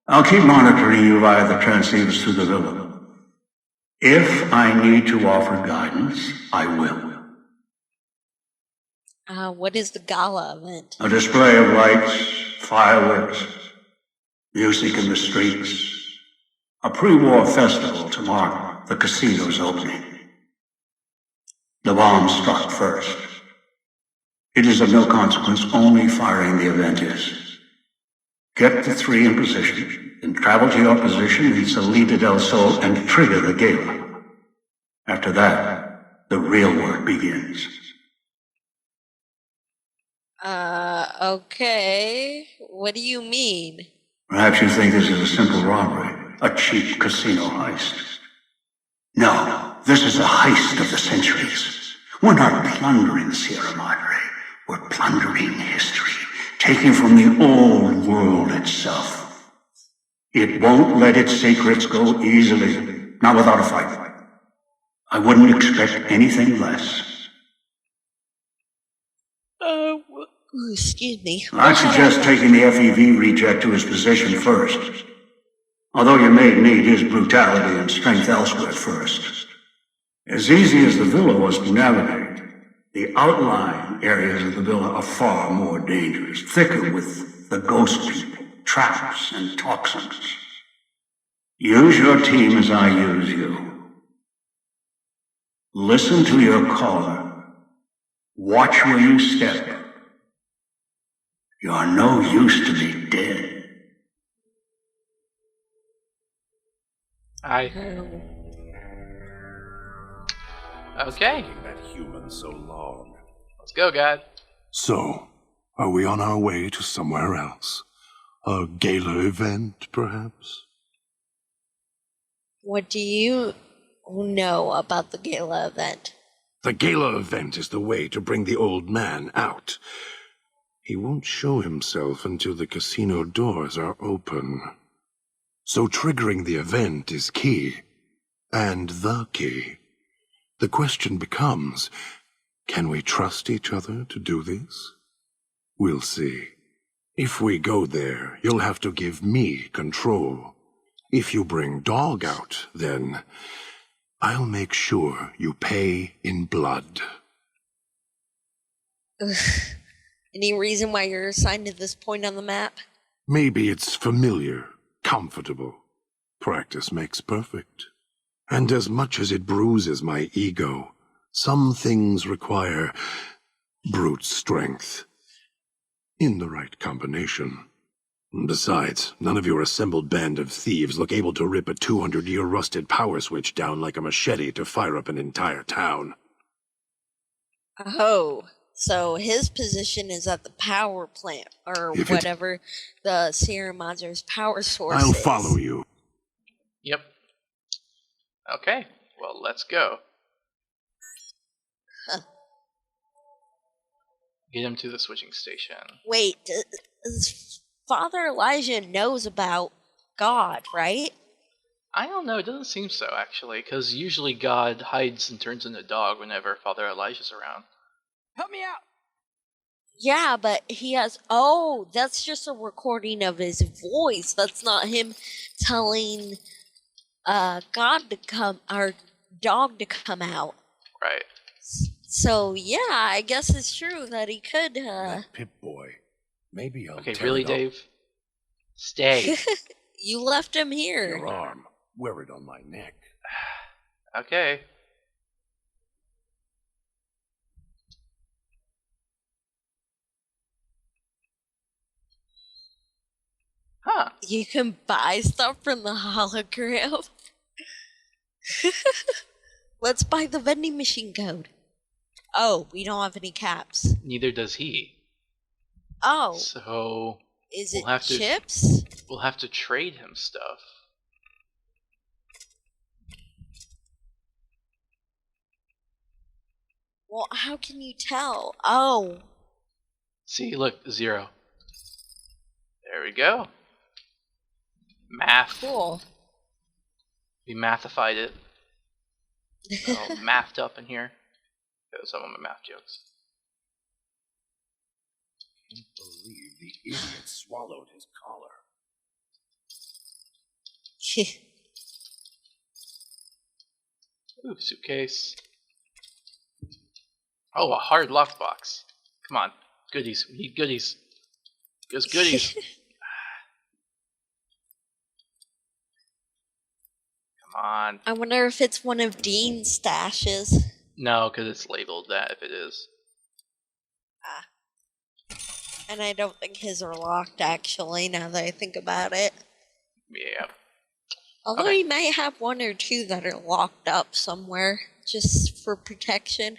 I'll keep monitoring you via the transceivers through the villa. If I need to offer guidance, I will. What is the gala event? A display of lights, fireworks, music in the streets. A pre-war festival to mark the casino's opening. The bomb struck first. It is of no consequence, only firing the event is. Get the three in position, then travel to your position in Salida del Sol and trigger the gala. After that, the real work begins. Okay. What do you mean? Perhaps you think this is a simple robbery, a cheap casino heist. No, this is a heist of the centuries. We're not plundering the Sierra Madre. We're plundering history, taking from the old world itself. It won't let its secrets go easily, not without a fight. I wouldn't expect anything less. Excuse me. I'd suggest taking the FEV reject to his position first. Although you may need his brutality and strength elsewhere first. As easy as the villa was to navigate, the outlying areas of the villa are far more dangerous, thicker with the ghost people, traps, and toxins. Use your team as I use you. Listen to your caller. Watch where you step. You're no use to me dead. Okay. That human so long. Let's go, God. So, are we on our way to somewhere else? A gala event, perhaps? What do you know about the gala event? The gala event is the way to bring the old man out. He won't show himself until the casino doors are open. So triggering the event is key. And the key. The question becomes, can we trust each other to do this? We'll see. If we go there, you'll have to give me control. If you bring Dog out, then I'll make sure you pay in blood. Any reason why you're assigned to this point on the map? Maybe it's familiar, comfortable. Practice makes perfect. And as much as it bruises my ego, some things require brute strength. In the right combination. Besides, none of your assembled band of thieves look able to rip a 200-year rusted power switch down like a machete to fire up an entire town. Oh, So his position is at the power plant, or If it- whatever the Sierra Madre's power source I'll is. follow you. Yep. Okay, well, let's go. Huh. Get him to the switching station. Wait, Father Elijah knows about God, right? I don't know, it doesn't seem so, actually, because usually God hides and turns into a dog whenever Father Elijah's around. Help me out! Yeah, but he has. Oh, that's just a recording of his voice. That's not him telling God to come, or dog to come out. Right. So yeah, I guess it's true that he could. That Pip-Boy. Maybe I'll Okay, tear really, it up. Dave? Stay. You left him here. Your arm. Wear it on my neck. Okay. Huh. You can buy stuff from the hologram. Let's buy the vending machine code. Oh, we don't have any caps. Neither does he. Oh, So is we'll it have to- chips? we'll have to trade him stuff. Well, how can you tell? Oh, See, look, 0. There we go. Math. cool. We mathified it. All mathed up in here. That was some of my math jokes. Can't believe the idiot swallowed his collar. Ooh, suitcase. Oh, a hard lockbox. Come on, goodies. We need goodies. There's goodies. Come on. I wonder if it's one of Dean's stashes. No, because it's labeled that if it is. And I don't think his are locked, actually, now that I think about it. Yeah. Although Okay. he might have one or two that are locked up somewhere, just for protection.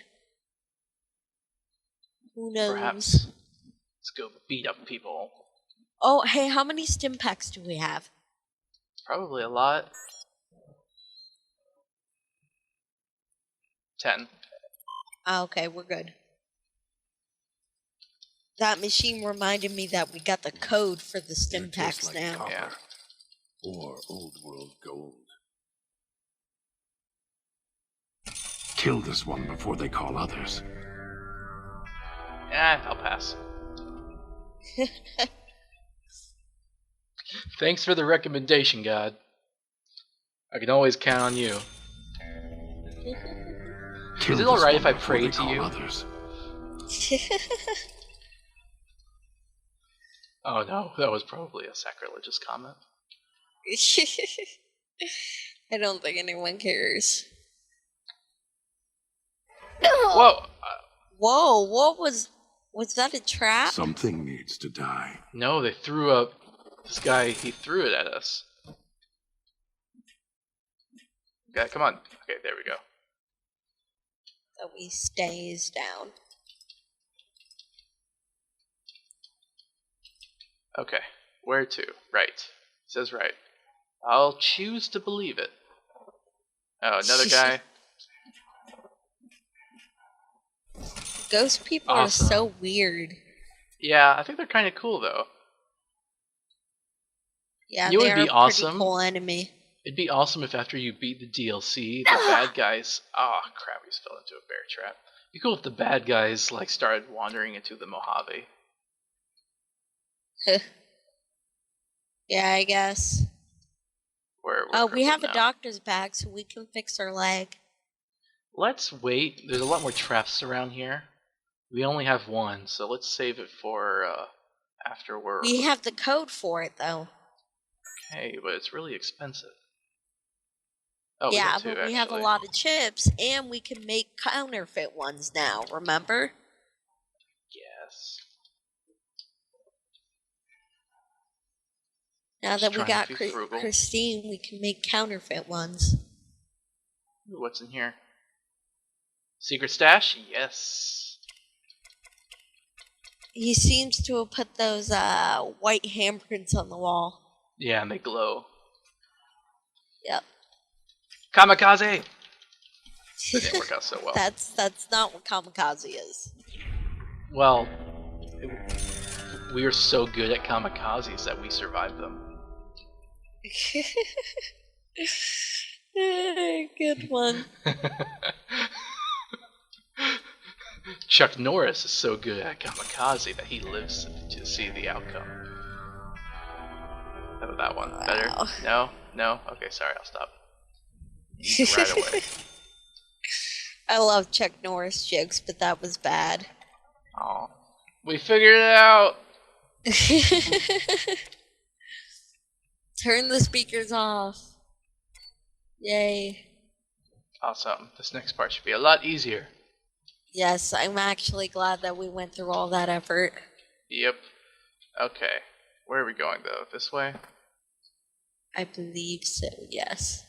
Who knows? Perhaps. Let's go beat up people. Oh, hey, how many stim packs do we have? Probably a lot. 10. Ah, okay, we're good. That machine reminded me that we got the code for the stim They're just packs like now. copper. Yeah. Or old world gold. Kill this one before they call others. I'll pass. Thanks for the recommendation, God. I can always count on you. Kill it this alright one if I before pray they to call you? Others. Oh no, that was probably a sacrilegious comment. I don't think anyone cares. Whoa! Whoa, what was that a trap? Something needs to die. No, they threw up. This guy, he threw it at us. Okay, come on. Okay, there we go. So he stays down. Okay, where to? Right. It says right. I'll choose to believe it. Oh, another guy. Ghost people Awesome. are so weird. Yeah, I think they're kind of cool though. Yeah, You know they what are would be a awesome? pretty cool enemy. It'd be awesome if after you beat the DLC, the bad guys. Oh crap! We just fell into a bear trap. It'd be cool if the bad guys like started wandering into the Mojave. Yeah, I guess. Where Oh, we have crippled a now. doctor's bag, so we can fix our leg. Let's wait. There's a lot more traps around here. We only have one, so let's save it for after we're. We have the code for it, though. Okay, but it's really expensive. Oh, yeah, we have two, but we have a actually. lot of chips, and we can make counterfeit ones now, remember? Yes. Now Just that we trying got to be frugal. Christine, we can make counterfeit ones. Ooh, what's in here? Secret stash? Yes. He seems to have put those white handprints on the wall. Yeah, and they glow. Yep. Kamikaze! That didn't work out so well. That's not what kamikaze is. Well, we are so good at kamikazes that we survived them. Good one. Chuck Norris is so good at kamikaze that he lives to see the outcome. How about that one? Wow. Better? No? No? Okay, sorry, I'll stop. Right away. I love Chuck Norris jokes, but that was bad. Oh, we figured it out! Turn the speakers off. Yay. Awesome. This next part should be a lot easier. Yes, I'm actually glad that we went through all that effort. Yep. Okay. Where are we going, though? This way? I believe so, yes.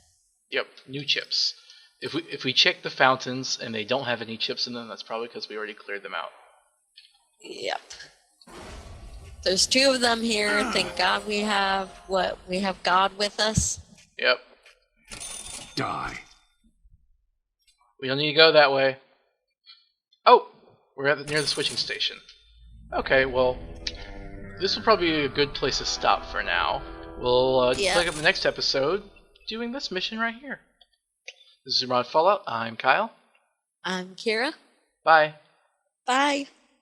Yep. New chips. If we check the fountains and they don't have any chips in them, that's probably because we already cleared them out. Yep. There's 2 of them here. Thank God we have what? We have God with us. Yep. Die. We don't need to go that way. Oh! We're near the switching station. Okay, well, this will probably be a good place to stop for now. We'll pick up the next episode doing this mission right here. This is Ron Fallout. I'm Kyle. I'm Kira. Bye. Bye.